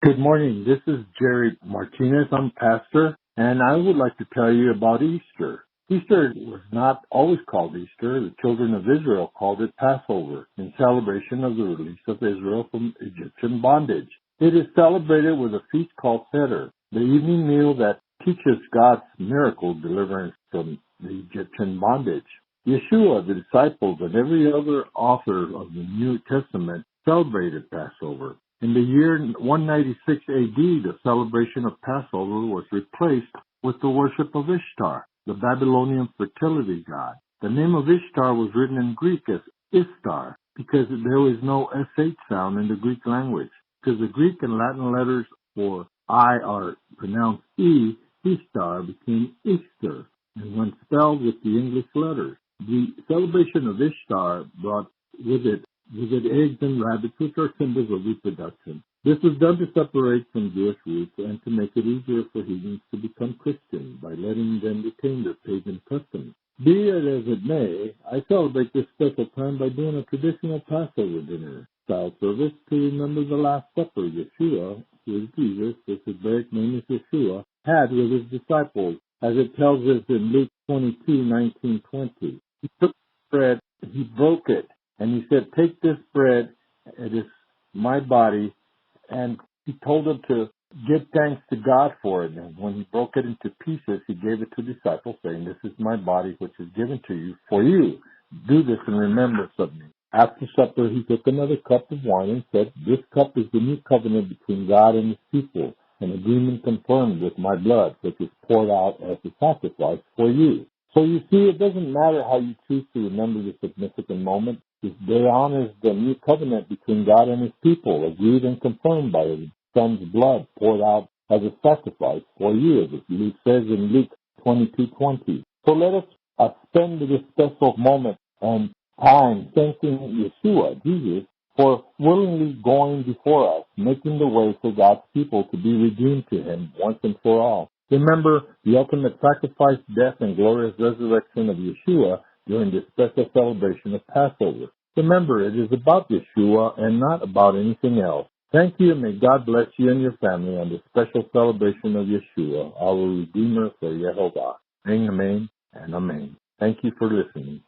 Good morning. This is Jerry Martinez. I'm pastor, and I would like to tell you about Easter. Easter was not always called Easter. The children of Israel called it Passover in celebration of the release of Israel from Egyptian bondage. It is celebrated with a feast called Seder, the evening meal that teaches God's miracle deliverance from the Egyptian bondage. Yeshua, the disciples, and every other author of the New Testament celebrated Passover. In the year 196 AD, the celebration of Passover was replaced with the worship of Ishtar, the Babylonian fertility god. The name of Ishtar was written in Greek as Istar because there was no SH sound in the Greek language. Because the Greek and Latin letters for I are pronounced E, Ishtar became Easter, and when spelled with the English letters. The celebration of Ishtar brought with it eggs and rabbits, which are symbols of reproduction. This was done to separate from Jewish roots and to make it easier for heathens to become Christian by letting them retain their pagan customs. Be it as it may, I celebrate this special time by doing a traditional Passover dinner style service to remember the Last Supper Yeshua, who is Jesus, his Hebraic name is Yeshua, had with his disciples, as it tells us in Luke 22:19-20. He took bread, he broke it, and he said, "Take this bread, it is my body," and he told them to give thanks to God for it. And when he broke it into pieces, he gave it to the disciples, saying, "This is my body, which is given to you for you. Do this in remembrance of me." After supper, he took another cup of wine and said, "This cup is the new covenant between God and his people, an agreement confirmed with my blood, which is poured out as a sacrifice for you." So you see, it doesn't matter how you choose to remember the significant moment. This day honors the new covenant between God and his people, agreed and confirmed by his son's blood poured out as a sacrifice for you, as Luke says in Luke 22:20. So let us spend this special moment and time thanking Yeshua, Jesus, for willingly going before us, making the way for God's people to be redeemed to him once and for all. Remember the ultimate sacrifice, death, and glorious resurrection of Yeshua during this special celebration of Passover. Remember, it is about Yeshua and not about anything else. Thank you, and may God bless you and your family on this special celebration of Yeshua, our Redeemer for Yehovah. Amen and amen. Thank you for listening.